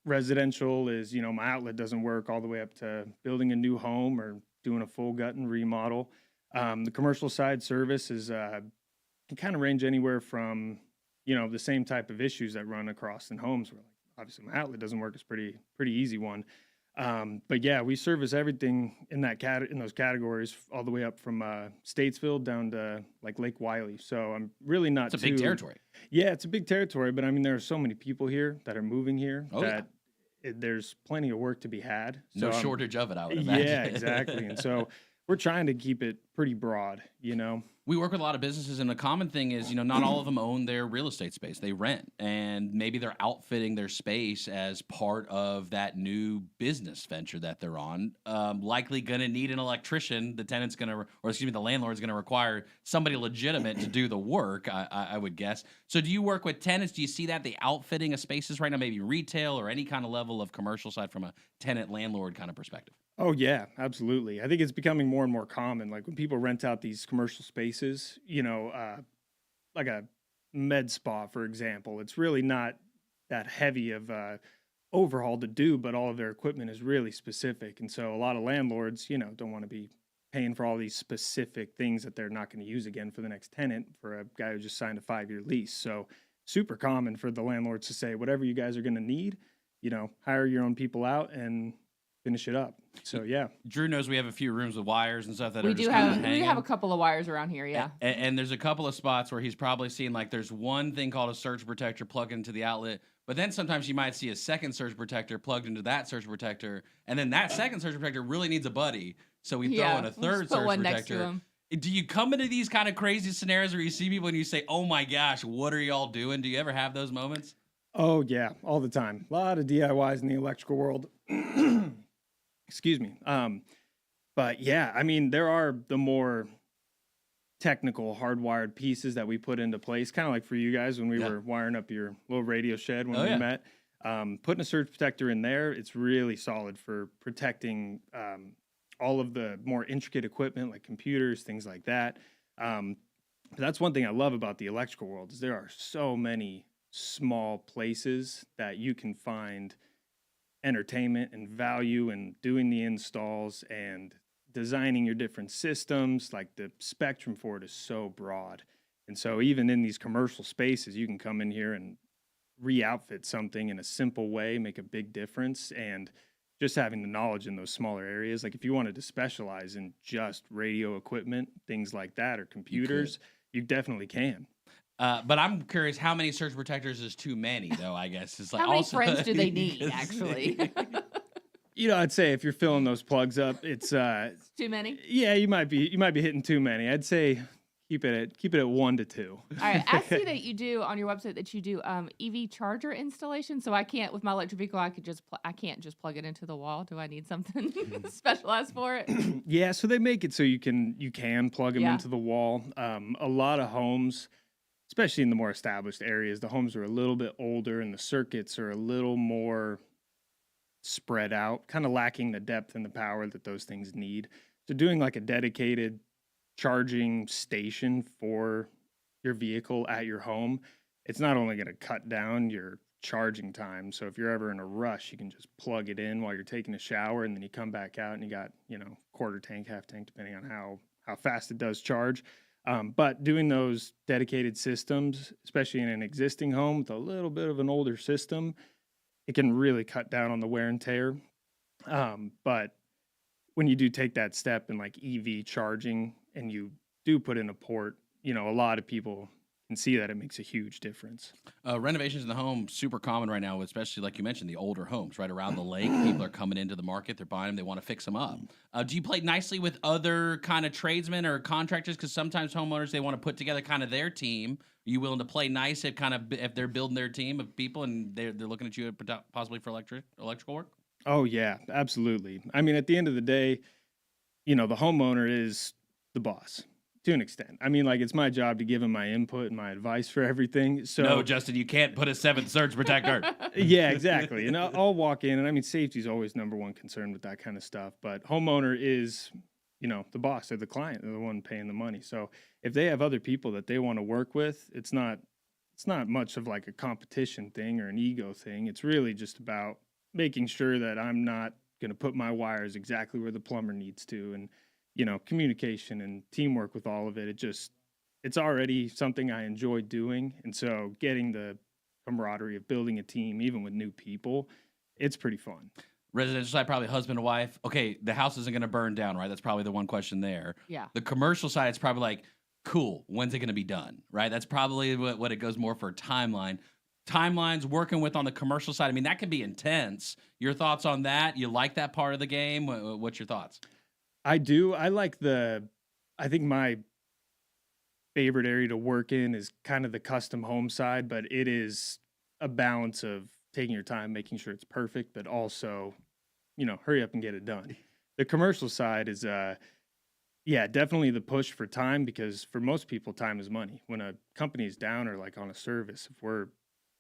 Residential is, my outlet doesn't work all the way up to building a new home or doing a full gut and remodel. The commercial side service is can kind of range anywhere from, the same type of issues that run across in homes where, like, obviously my outlet doesn't work. It's pretty easy one. But yeah, we service everything in those categories all the way up from Statesville down to like Lake Wiley. So I'm really not It's a big territory. Yeah, it's a big territory, but I mean, there are so many people here that are moving here there's plenty of work to be had. No shortage of it, I would imagine. Yeah, exactly. And so we're trying to keep it pretty broad, We work with a lot of businesses, and the common thing is, not all of them own their real estate space. They rent, and maybe they're outfitting their space as part of that new business venture that they're on. Likely going to need an electrician. The landlord's going to require somebody legitimate to do the work, I would guess. So do you work with tenants? Do you see that, the outfitting of spaces right now, maybe retail or any kind of level of commercial side from a tenant-landlord kind of perspective? Oh, yeah, absolutely. I think it's becoming more and more common. Like when people rent out these commercial spaces, like a med spa, for example, it's really not that heavy of overhaul to do, but all of their equipment is really specific. And so a lot of landlords, don't want to be paying for all these specific things that they're not going to use again for the next tenant for a guy who just signed a 5-year lease. So super common for the landlords to say, whatever you guys are going to need, hire your own people out and finish it up. So yeah, Drew knows we have a few rooms with wires and stuff that We are do just have hanging. we have a couple of wires around here, yeah. And there's a couple of spots where he's probably seen, like, there's one thing called a surge protector plugged into the outlet, but then sometimes you might see a second surge protector plugged into that surge protector, and then that second surge protector really needs a buddy, so we throw in a third surge one protector. next to him. Do you come into these kind of crazy scenarios where you see people and you say, "Oh my gosh, what are y'all doing?" Do you ever have those moments? Oh yeah, all the time. A lot of DIYs in the electrical world. Excuse me. But yeah, I mean, there are the more technical hardwired pieces that we put into place, kind of like for you guys when we were wiring up your little radio shed when we met. Putting a surge protector in there, it's really solid for protecting all of the more intricate equipment like computers, things like that. But that's one thing I love about the electrical world is there are so many small places that you can find entertainment and value in doing the installs and designing your different systems. Like, the spectrum for it is so broad. And so even in these commercial spaces, you can come in here and re-outfit something in a simple way, make a big difference. And just having the knowledge in those smaller areas, like if you wanted to specialize in just radio equipment, things like that, or computers, you definitely can. But I'm curious, how many surge protectors is too many, though, I guess. It's like How many also, friends do they need, actually? You know, I'd say if you're filling those plugs up, it's Too many? yeah, you might be hitting too many. I'd say keep it at 1 to 2. All right. I see that you do on your website that you do EV charger installation. So I can't, with my electric vehicle, I can't just plug it into the wall. Do I need something specialized for it? Yeah, so they make it so you can plug them into the wall. A lot of homes, especially in the more established areas, the homes are a little bit older and the circuits are a little more spread out, kind of lacking the depth and the power that those things need. So doing like a dedicated charging station for your vehicle at your home, it's not only going to cut down your charging time. So if you're ever in a rush, you can just plug it in while you're taking a shower, and then you come back out and you got, quarter tank, half tank, depending on how fast it does charge. But doing those dedicated systems, especially in an existing home with a little bit of an older system, it can really cut down on the wear and tear. But when you do take that step in like EV charging and you do put in a port, a lot of people can see that it makes a huge difference. Renovations in the home, super common right now, especially like you mentioned, the older homes right around the lake. People are coming into the market, they're buying them, they want to fix them up. Do you play nicely with other kind of tradesmen or contractors? Because sometimes homeowners, they want to put together kind of their team. Are you willing to play nice if they're building their team of people and they're looking at you possibly for electrical work? Oh, yeah, absolutely. I mean, at the end of the day, the homeowner is the boss to an extent. I mean, like, it's my job to give him my input and my advice for everything. So no, Justin, you can't put a 7th surge protector. Yeah, exactly. And I'll walk in, and I mean, safety is always number one concern with that kind of stuff. But homeowner is, the boss. They're the client. They're the one paying the money. So if they have other people that they want to work with, it's not much of like a competition thing or an ego thing. It's really just about making sure that I'm not going to put my wires exactly where the plumber needs to, and communication and teamwork with all of it. It's already something I enjoy doing. And so getting the camaraderie of building a team, even with new people, it's pretty fun. Residential side, probably husband and wife. Okay, the house isn't going to burn down, right? That's probably the one question there. Yeah. The commercial side, it's probably like, cool, when's it going to be done, right? That's probably what it goes more for timeline. Timelines working with on the commercial side. I mean, that can be intense. Your thoughts on that? You like that part of the game? What's your thoughts? I do. I think my favorite area to work in is kind of the custom home side, but it is a balance of taking your time, making sure it's perfect, but also, hurry up and get it done. The commercial side is, definitely the push for time, because for most people, time is money. When a company is down or like on a service, if we're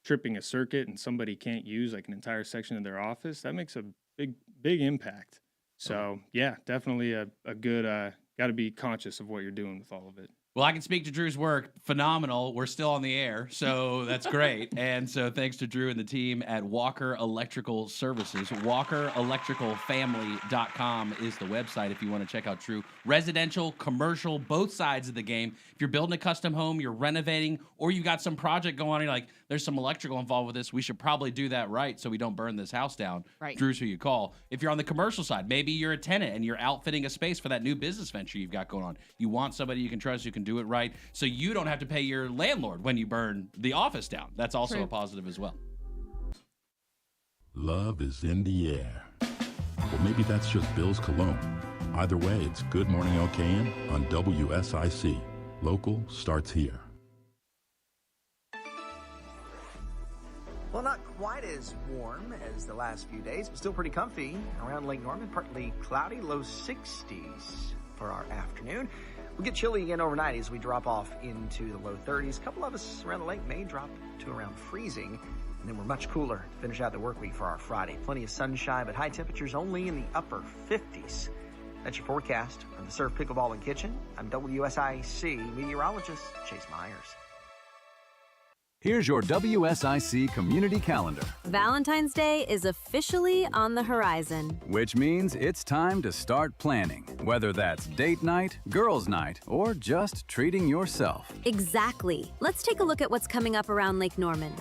tripping a circuit and somebody can't use like an entire section of their office, that makes a big impact. So yeah, definitely a good, got to be conscious of what you're doing with all of it. Well, I can speak to Drew's work. Phenomenal. We're still on the air, so that's great. And so thanks to Drew and the team at Walker Electrical Services. WalkerElectricalFamily.com is the website if you want to check out Drew. Residential, commercial, both sides of the game. If you're building a custom home, you're renovating, or you've got some project going on, you're like, there's some electrical involved with this. We should probably do that right so we don't burn this house down. Right. Drew's who you call. If you're on the commercial side, maybe you're a tenant and you're outfitting a space for that new business venture you've got going on. You want somebody you can trust who can do it right, so you don't have to pay your landlord when you burn the office down. That's also a positive as well. Love is in the air. Well, maybe that's just Bill's cologne. Either way, it's Good Morning LKN on WSIC. Local starts here. Well, not quite as warm as the last few days, but still pretty comfy around Lake Norman. Partly cloudy, low 60s for our afternoon. We'll get chilly again overnight as we drop off into the low 30s. A couple of us around the lake may drop to around freezing, and then we're much cooler to finish out the work week for our Friday. Plenty of sunshine, but high temperatures only in the upper 50s. That's your forecast from the Surf Pickleball and Kitchen. I'm WSIC meteorologist Chase Myers. Here's your WSIC community calendar, Valentine's Day is officially on the horizon. which means it's time to start planning, whether that's date night, girls' night, or just treating yourself. Exactly. Let's take a look at what's coming up around Lake Norman.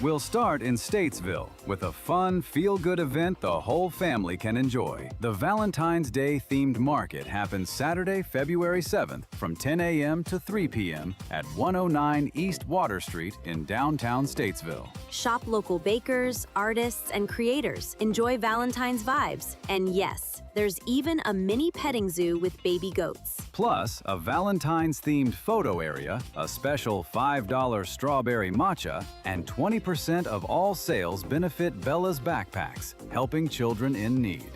We'll start in Statesville with a fun, feel-good event the whole family can enjoy. The Valentine's Day themed market happens Saturday, February 7th from 10 a.m. to 3 p.m. at 109 East Water Street in downtown Statesville. Shop local bakers, artists, and creators. Enjoy Valentine's vibes. And yes, there's even a mini petting zoo with baby goats. Plus, a Valentine's-themed photo area, a special $5 strawberry matcha, and 20% of all sales benefit Bella's Backpacks, helping children in need.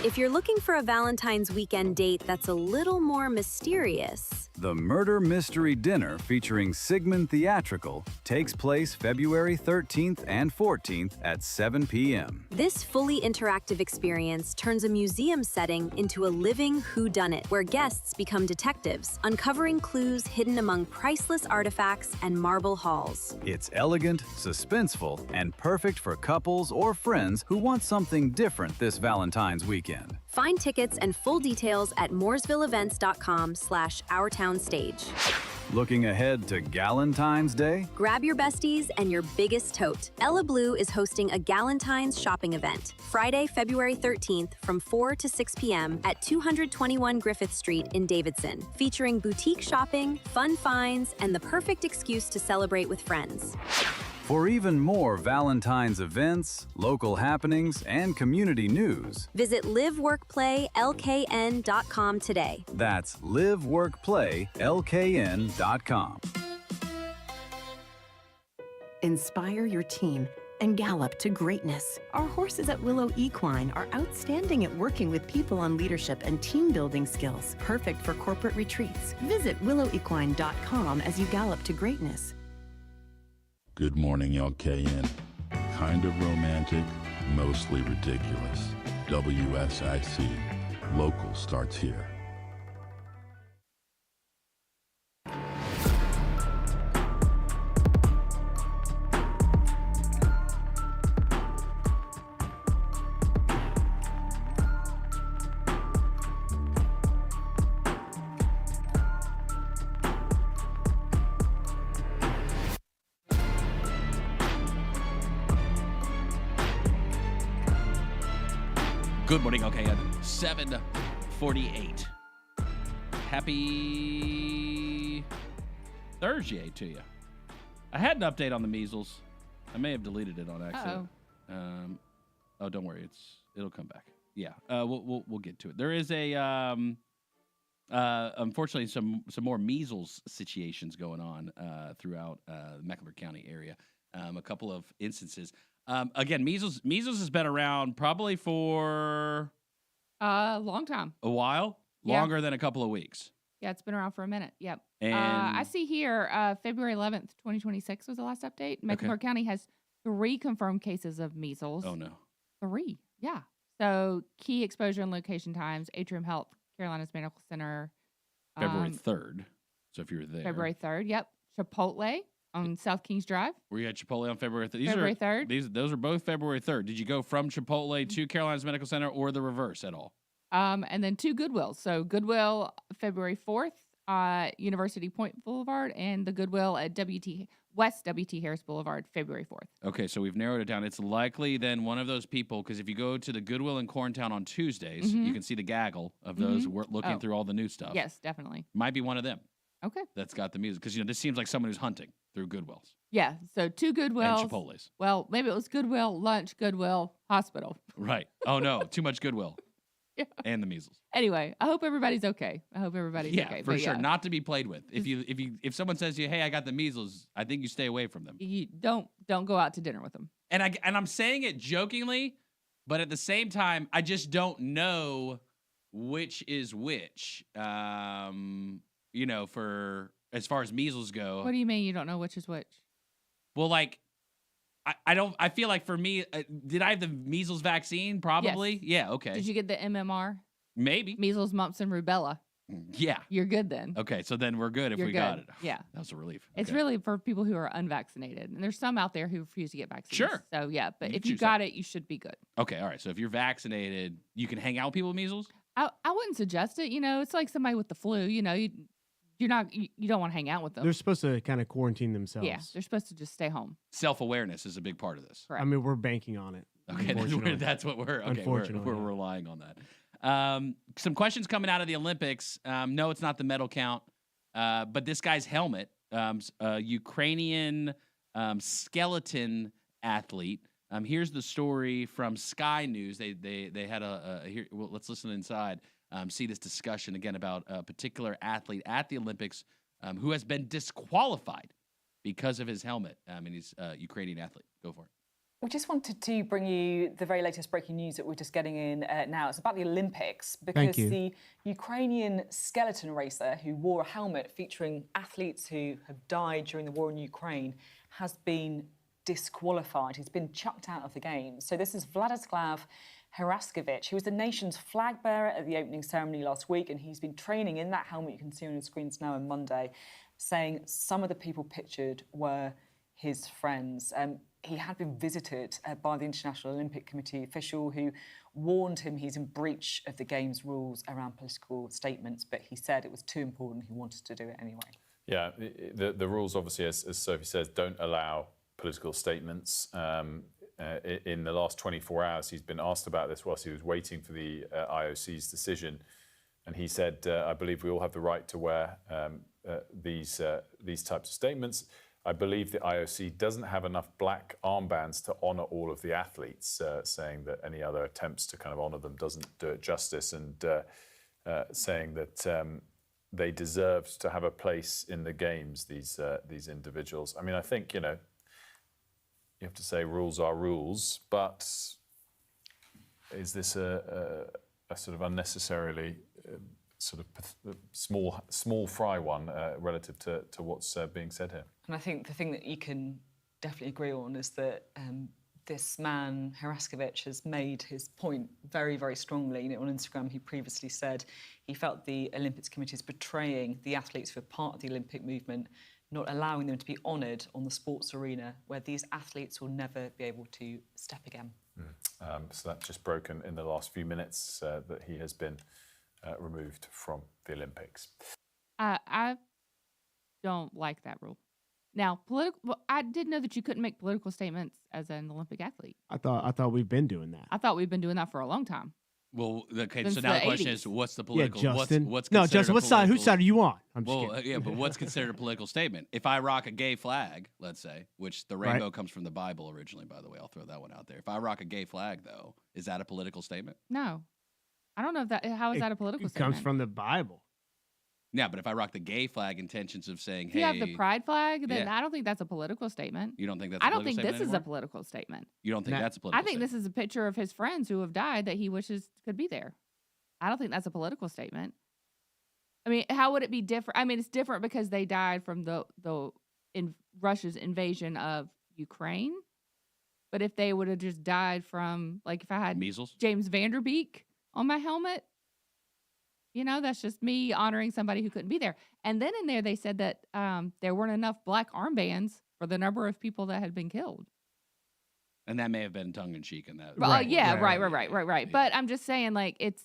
If you're looking for a Valentine's weekend date that's a little more mysterious, The Murder Mystery Dinner featuring Sigmund Theatrical takes place February 13th and 14th at 7 p.m. this fully interactive experience turns a museum setting into a living whodunit where guests become detectives, uncovering clues hidden among priceless artifacts and marble halls. It's elegant, suspenseful, and perfect for couples or friends who want something different this Valentine's weekend. Find tickets and full details at mooresvilleevents.com/ourtownstage. Looking ahead to Galentine's Day? Grab your besties and your biggest tote. Ella Blue is hosting a Galentine's shopping event Friday, February 13th from 4 to 6 p.m. at 221 Griffith Street in Davidson, featuring boutique shopping, fun finds, and the perfect excuse to celebrate with friends. For even more Valentine's events, local happenings, and community news, Visit liveworkplaylkn.com today. that's liveworkplaylkn.com. Inspire your team and gallop to greatness. Our horses at Willow Equine are outstanding at working with people on leadership and team building skills, perfect for corporate retreats. Visit willowequine.com as you gallop to greatness. Good morning, LKN. Kind of romantic, mostly ridiculous. WSIC. Local starts here. Good morning, okay, at 7:48. Happy Thursday to you. I had an update on the measles. I may have deleted it on accident. Oh, don't worry, it'll come back. Yeah, we'll get to it. There is unfortunately some more measles situations going on throughout the Mecklenburg County area. A couple of instances. Again, measles has been around probably for a long time. a while, Yeah. longer than a couple of weeks. Yeah, it's been around for a minute. Yep. And I see here February 11th, 2026 was the last update. Mecklenburg County has 3 confirmed cases of measles. Oh no. 3. Yeah. So key exposure and location times, Atrium Health, Carolinas Medical Center. February 3rd. So if you were there. February 3rd. Yep. Chipotle on South Kings Drive. Were you at Chipotle on February 3rd? February 3rd. Those are both February 3rd. Did you go from Chipotle to Carolinas Medical Center or the reverse at all? And then 2 Goodwills. So Goodwill February 4th, University Point Boulevard, and the Goodwill at West WT Harris Boulevard, February 4th. Okay, so we've narrowed it down. It's likely then one of those people, because if you go to the Goodwill in Corntown on Tuesdays, you can see the gaggle of those looking through all the new stuff. Yes, definitely. Might be one of them. Okay. That's got the music. Because, this seems like someone who's hunting through Goodwills. Yeah, so 2 Goodwills. And Chipotles. Well, maybe it was Goodwill, lunch, Goodwill, hospital. Right. Oh, no. Too much Goodwill. Yeah. And the measles. Anyway, I hope everybody's okay. Yeah, okay. for but sure. Not to be played with. If someone says to you, hey, I got the measles, I think you stay away from them. You don't go out to dinner with them. And I'm saying it jokingly, but at the same time, I just don't know which is which. For as far as measles go. What do you mean you don't know which is which? Well, like, I feel like for me, did I have the measles vaccine? Probably. Yes. Yeah. Okay. Did you get the MMR? Maybe. Measles, mumps, and rubella. Yeah. you're good then. Okay, so then we're good if You're we got good. it. Yeah. That was a relief. It's Okay. really for people who are unvaccinated. And there's some out there who refuse to get vaccines. Sure. So, yeah. But You if you choose got it, you should be good. Okay, all right. So if you're vaccinated, you can hang out with people with measles? I wouldn't suggest it. It's like somebody with the flu. You don't want to hang out with them. They're supposed to kind of quarantine themselves. Yeah, they're supposed to just stay home. Self-awareness is a big part of this. Correct. I mean, we're banking on it. Okay, that's what we're okay. We're relying on that. Some questions coming out of the Olympics. No, it's not the medal count, but this guy's helmet, Ukrainian skeleton athlete. Here's the story from Sky News. They had here. Well, let's listen inside. See this discussion again about a particular athlete at the Olympics who has been disqualified because of his helmet. And he's a Ukrainian athlete. Go for it. We just wanted to bring you the very latest breaking news that we're just getting in now. It's about the Olympics because the Ukrainian skeleton racer who wore a helmet featuring athletes who have died during the war in Ukraine has been disqualified. He's been chucked out of the games. So this is Vladislav Haraskovich, who was the nation's flag bearer at the opening ceremony last week, and he's been training in that helmet you can see on the screens now on Monday, saying some of the people pictured were his friends. He had been visited by the International Olympic Committee official who warned him he's in breach of the Games rules around political statements, but he said it was too important, he wanted to do it anyway. Yeah, the rules obviously, as Sophie says, don't allow political statements. In the last 24 hours, he's been asked about this whilst he was waiting for the IOC's decision. And he said, I believe we all have the right to wear these types of statements. I believe the IOC doesn't have enough black armbands to honour all of the athletes, saying that any other attempts to kind of honour them doesn't do it justice, and saying that they deserved to have a place in the games, these individuals. I mean, I think, you have to say rules are rules, but is this a sort of unnecessarily sort of small fry one relative to what's being said here? And I think the thing that you can definitely agree on is that this man, Haraskovich, has made his point very, very strongly. On Instagram, he previously said he felt the Olympics Committee is betraying the athletes who are part of the Olympic movement, not allowing them to be honoured on the sports arena where these athletes will never be able to step again. So that's just broken in the last few minutes that he has been removed from the Olympics. I don't like that rule. Now, I didn't know that you couldn't make political statements as an Olympic athlete. I thought we've been doing that. I thought we've been doing that for a long time. Well, okay. Since So now the the question 80s. is, what's the political? Yeah, Justin. What's No, considered Justin. a Whose side political- are you on? I'm just Well, kidding. yeah, but what's considered a political statement? If I rock a gay flag, let's say, which the rainbow comes from the Bible originally, by the way, I'll throw that one out there. If I rock a gay flag, though, is that a political statement? No. I don't know if how is that a political It statement? comes from the Bible. Yeah, but if I rock the gay flag, intentions of saying, If hey, you have the pride flag, then Yeah. I don't think that's a political statement. You don't think that's? I I don't think this is a political statement. You don't think that's a political? I think this is a picture of his friends who have died that he wishes could be there. I don't think that's a political statement. I mean, how would it be different? I mean, it's different because they died from in Russia's invasion of Ukraine. But if they would have just died from, like, if I had measles, James Vanderbeek on my helmet, that's just me honoring somebody who couldn't be there. And then in there, they said that there weren't enough black armbands for the number of people that had been killed. And that may have been tongue in cheek in that. Right. Right. But I'm just saying, like, it's.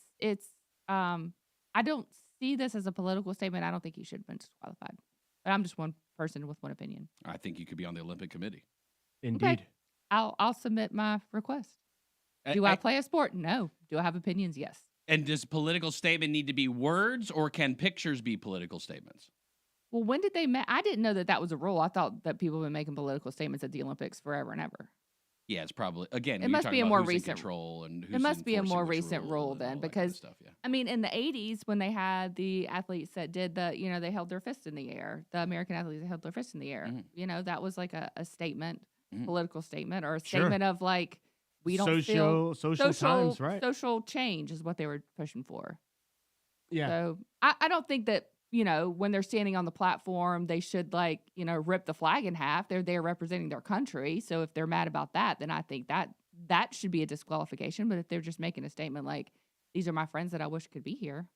I don't see this as a political statement. I don't think he should have been disqualified. But I'm just one person with one opinion. I think you could be on the Olympic Committee. Indeed. Okay. I'll submit my request. Do I play a sport? No. Do I have opinions? Yes. And does political statement need to be words, or can pictures be political statements? Well, when did they I didn't know that was a rule. I thought that people have been making political statements at the Olympics forever and ever. Yeah, it's probably, again, it you're must talking be a about more who's in recent control and who's it must be a enforcing more which recent rule then, because I mean, in the 80s when they had the athletes that did they held their fists in the air. The American athletes that held their fists in the air. That was like a statement, political statement, or a statement of like, we don't feel social times, right? Social change is what they were pushing for. Yeah. So I don't think that, when they're standing on the platform, they should rip the flag in half. They're there representing their country. So if they're mad about that, then I think that should be a disqualification. But if they're just making a statement like, these are my friends that I wish could be here.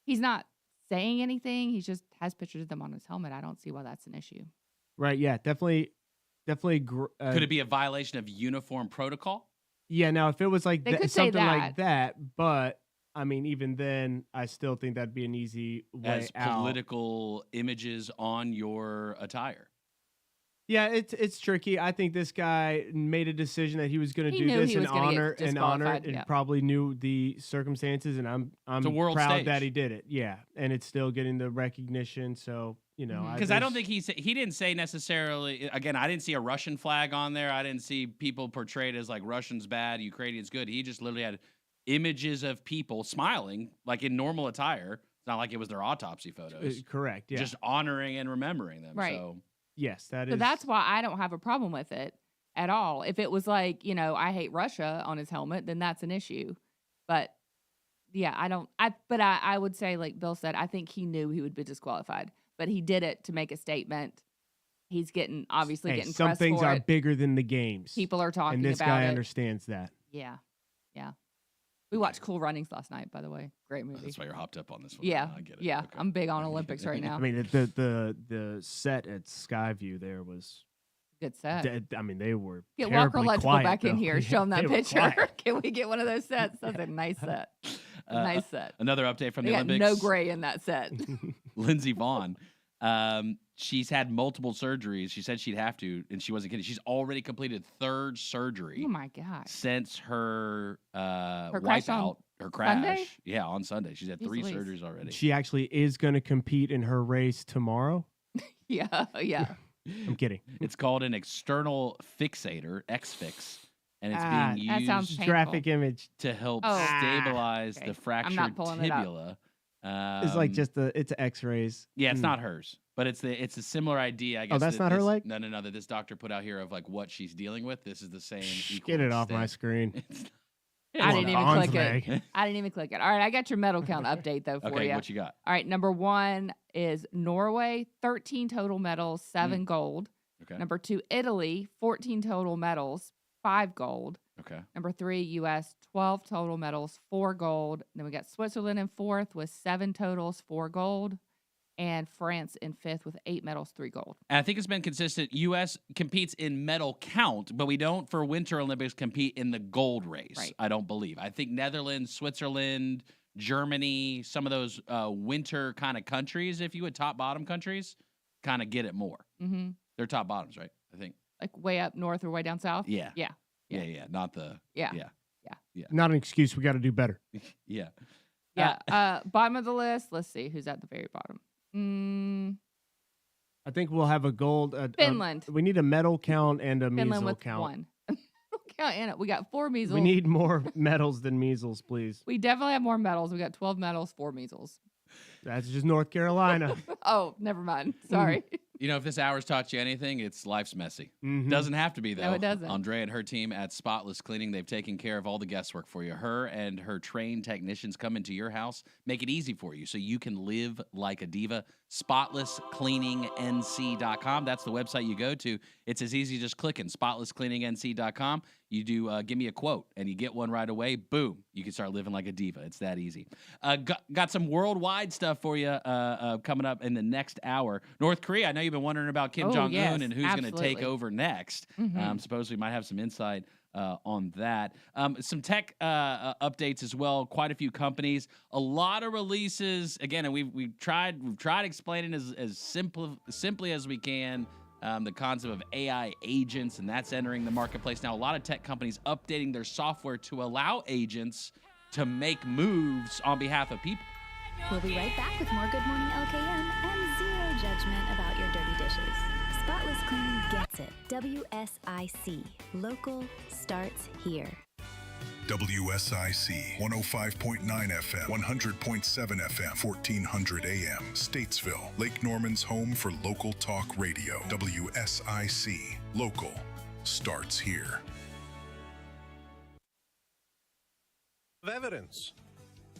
He's not saying anything. He just has pictures of them on his helmet. I don't see why that's an issue. Right. Yeah. Definitely. Could it be a violation of uniform protocol? Yeah. Now, if it was like They could say something like that. that, but I mean, even then, I still think that'd be an easy way As out. political images on your attire. Yeah, it's tricky. I think this guy made a decision that he was going to He do knew this he in was gonna get honor and disqualified, and yeah. probably knew the circumstances. And I'm It's a world proud stage. that he did it. Yeah, and it's still getting the recognition. So Because I don't think he didn't say necessarily. Again, I didn't see a Russian flag on there. I didn't see people portrayed as like Russians bad, Ukrainians good. He just literally had images of people smiling like in normal attire. It's not like it was their autopsy photos. correct. Yeah, Just honoring and remembering them. Right. So yes, that So is. that's why I don't have a problem with it at all. If it was like, I hate Russia on his helmet, then that's an issue. But yeah, I would say, like Bill said, I think he knew he would be disqualified, but he did it to make a statement. He's obviously Hey, getting some press things for are it. bigger than the games. People are talking and this about guy it. understands that. Yeah. Yeah. We watched Cool Runnings last night, by the way. Great movie. that's why you're hopped up on this one. Yeah. I get it. Yeah. Okay. I'm big on Olympics right now. I mean, the set at Skyview there was Good set. I mean, they were Get Walker terribly Electrical quiet, back in though. here. Show him They that were picture. quiet. Can we get one of those sets? That's a nice set. Nice set. Another update from They the got Olympics. no gray in that set. Lindsey Vonn. She's had multiple surgeries. She said she'd have to, and she wasn't kidding. She's already completed third surgery Oh my gosh. since her crash on wipeout, her crash. Sunday? Yeah, on Sunday. She's had Jeez 3 Louise. surgeries already. She actually is going to compete in her race tomorrow. Yeah. Yeah. I'm kidding. It's called an external fixator, XFix, and it's being that sounds used painful. Graphic image. to help Oh. stabilize Okay. the I'm fractured not pulling it up. tibula. It's like just it's X-rays. Yeah, it's not hers, but it's a similar idea. I guess. that's that not her this- leg? No, that this doctor put out here of like what she's dealing with. This is the same. equal Get it off my extent. screen. I didn't even click Bonzbag. it. I didn't even click it. All right, I got your medal count update though for Okay, you. what you got? All right, number 1 is Norway, 13 total medals, 7 gold. Okay. Number 2, Italy, 14 total medals, 5 gold. Okay. Number 3, U.S., 12 total medals, 4 gold. Then we got Switzerland in 4th with 7 totals, 4 gold. And France in 5th with 8 medals, 3 gold. And I think it's been consistent. U.S. competes in medal count, but we don't for Winter Olympics compete in the gold race. Right. I don't believe. I think Netherlands, Switzerland, Germany, some of those winter kind of countries, if you would top bottom countries, kind of get it more. Mm-hmm. They're top bottoms, right? I think. Like way up north or way down south? Yeah. Yeah. Yeah. Not the. Yeah. Yeah. Not an excuse. We got to do better. Yeah. Yeah. Bottom of the list. Let's see who's at the very bottom. I think we'll have a gold. Finland. We need a medal count and a Finland measles with count. 1. Count in it. We got 4 measles. We need more medals than measles, please. We definitely have more medals. We got 12 medals, 4 measles. That's just North Carolina. Oh, never mind. Sorry. You know, if this hour's taught you anything, it's life's messy. Mhm. Doesn't have to be, though. No, it doesn't. Andrea and her team at Spotless Cleaning, they've taken care of all the guesswork for you. Her and her trained technicians come into your house, make it easy for you so you can live like a diva. SpotlessCleaningNC.com. That's the website you go to. It's as easy as just clicking SpotlessCleaningNC.com. You do give me a quote, and you get one right away. Boom. You can start living like a diva. It's that easy. Got some worldwide stuff for you coming up in the next hour. North Korea, I know you've been wondering about Kim Jong-un yes, and who's going to take absolutely. over next. Mhm. Suppose we might have some insight on that. Some tech updates as well. Quite a few companies, a lot of releases. Again, and we've tried explaining as simply as we can the concept of AI agents, and that's entering the marketplace now. A lot of tech companies updating their software to allow agents to make moves on behalf of people. We'll be right back with more Good Morning LKM and zero judgment about your dirty dishes. Spotless Cleaning gets it. WSIC. Local starts here. WSIC 105.9 FM, 100.7 FM, 1400 AM. Statesville, Lake Norman's home for local talk radio. WSIC. Local starts here. Of evidence.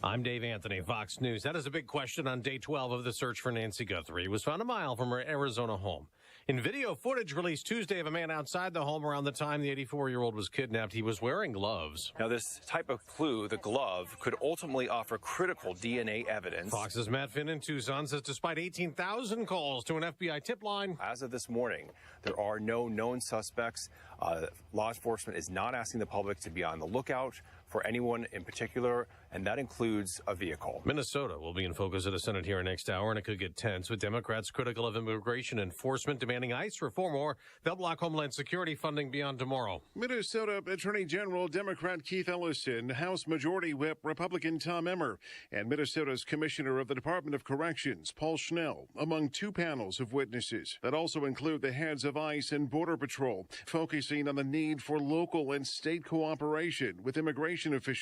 I'm Dave Anthony, Fox News. That is a big question on day 12 of the search for Nancy Guthrie. He was found a mile from her Arizona home. In video footage released Tuesday of a man outside the home around the time the 84-year-old was kidnapped, he was wearing gloves. Now, this type of clue, the glove, could ultimately offer critical DNA evidence. Fox's Matt Finn in Tucson says despite 18,000 calls to an FBI tip line, as of this morning, there are no known suspects. Law enforcement is not asking the public to be on the lookout for anyone in particular, and that includes a vehicle. Minnesota will be in focus at a Senate hearing next hour, and it could get tense with Democrats critical of immigration enforcement demanding ICE reform, or they'll block Homeland Security funding beyond tomorrow. Minnesota Attorney General Democrat Keith Ellison, House Majority Whip Republican Tom Emmer, and Minnesota's Commissioner of the Department of Corrections, Paul Schnell, among two panels of witnesses that also include the heads of ICE and Border Patrol, focusing on the need for local and state cooperation with immigration officials.